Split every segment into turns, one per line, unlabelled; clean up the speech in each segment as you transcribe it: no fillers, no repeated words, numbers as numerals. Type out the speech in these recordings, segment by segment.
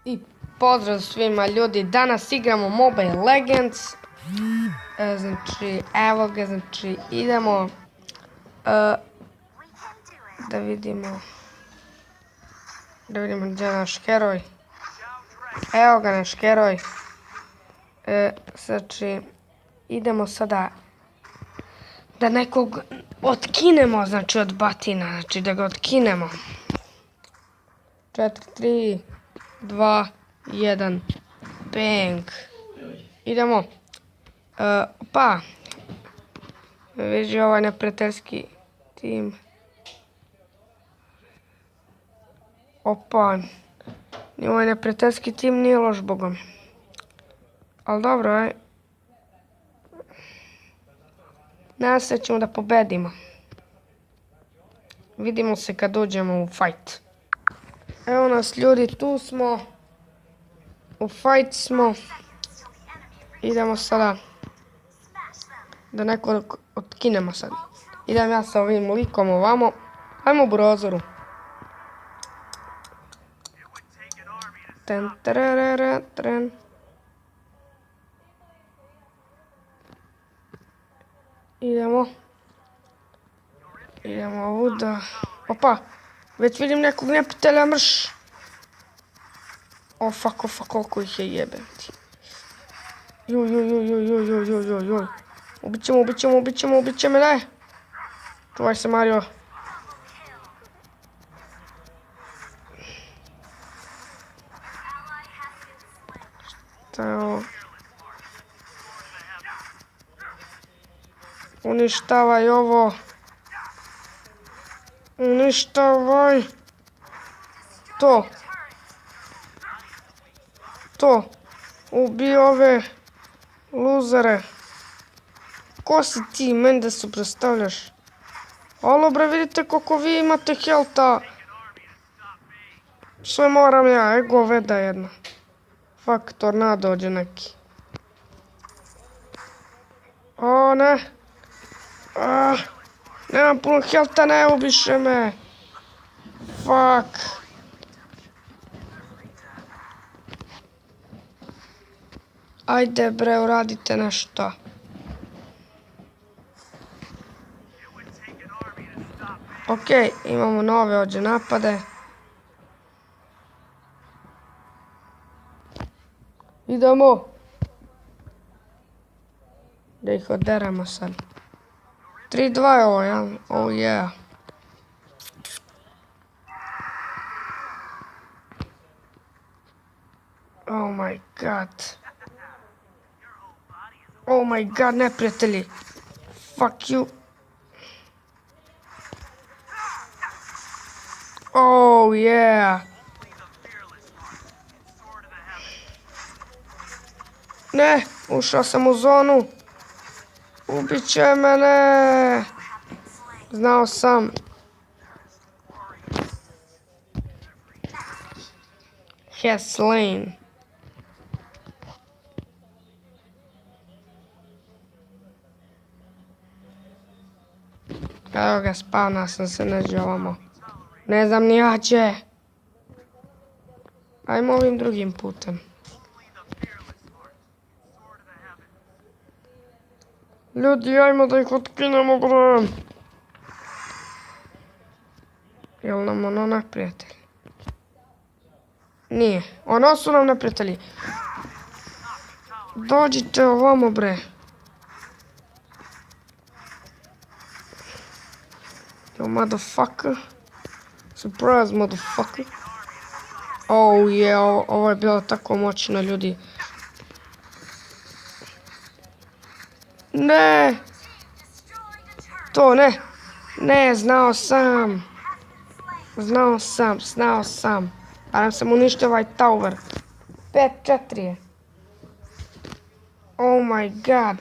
I pozdrav svima ljudi, danas igramo Mobile Legends. Znači, evo ga, znači, idemo da vidimo gdje je naš heroj. Evo ga naš heroj. Znači, idemo sada da nekog otkinemo, znači od batina, znači da ga otkinemo. 4, 3, 2, 1, bang. Idemo. Pa, vidi ovaj neprijateljski tim. Opa, ovaj neprijateljski tim nije loš, bogom. Ali dobro, aj. Nadam se ćemo da pobedimo. Vidimo se kad uđemo u fight. Evo nas ljudi, tu smo. U fight smo. Idemo sada da nekog otkinemo sad. Idem ja sa ovim likom ovamo. Ajmo u brozoru. Ten, tererere, tren. Idemo. Idemo ovuda. Opa, već vidim nekog neprijatelja, mrš. O fuck, koliko ih je jebem ti. Joj. Ubit će me, daj. Čuvaj se, Mario. Šta je ovo? Uništavaj ovo. Uništavaj. To. Ubij ove luzere. Ko si ti meni da se predstavljaš? Alo bre, vidite koliko vi imate helta. Sve moram ja, ego veda jedna. Fuck, tornado dođe neki. O ne. Nemam puno helta, ne ubiše me. Fuck. Ajde bre, uradite nešto. Okej, imamo nove ovdje napade. Idemo. Da ih oderemo sad. 3-2 je ovo, ja? Oh yeah. Oh my god. Oh my god, neprijatelji. Fuck you. Oh yeah. Ne, ušao sam u zonu. Ubit će mene. Znao sam. Has slain. Evo ga, spavna sam se neđe ovamo. Ne znam ni ja će. Ajmo ovim drugim putem. Ljudi, ajmo da ih otkinemo, bre. Jel nam ono neprijatelji? Nije. Ono su nam neprijatelji. Dođite ovamo, bre. Yo, motherfucker. Surprise, motherfucker. Oh yeah, ovo je bilo tako moćno, ljudi. Ne! To ne! Ne, znao sam! Barem sam uništio ovaj tower. 5-4 je. Oh my god.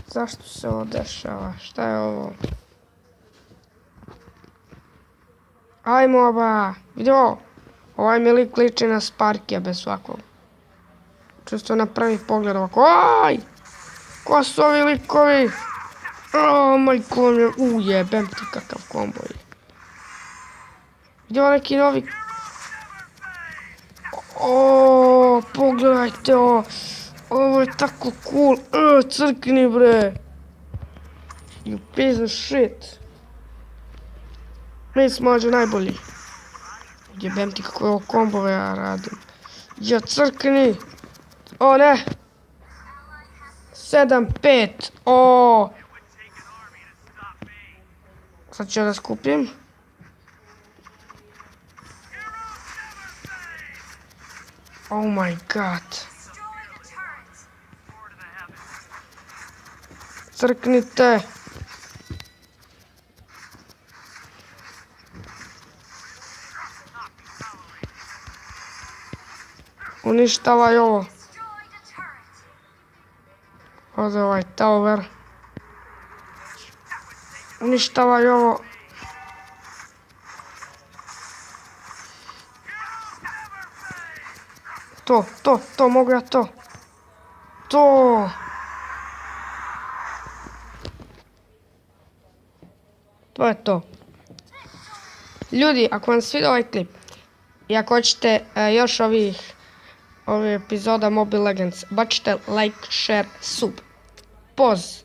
Zašto se ovo dešava? Šta je ovo? Ajmo ba! Vidio! Ovaj mi lik liči na Sparkija bez svakog. Čisto na prvi pogled ovako. Aj! Ko su ovi likovi? O, majko mi, ujebem ti kakav kombo je. Gdje je neki novi? O, pogledajte ovo. Ovo je tako cool. Crkni bre. You piece of shit. Mi smo ovdje najbolji. Jebem ti kako ovo kombove ja radim. Ja crkni. O ne. 7-5. O. Sad ću da skupim. Oh my god. Crknite. Uništavaj ovo. Ode ovaj tower. Uništavaj ovo. To, mogu ja to. To. To je to. Ljudi, ako vam sviđa ovaj klip i ako hoćete još ovih epizoda Mobile Legends, bačite like, share, sub. Poz.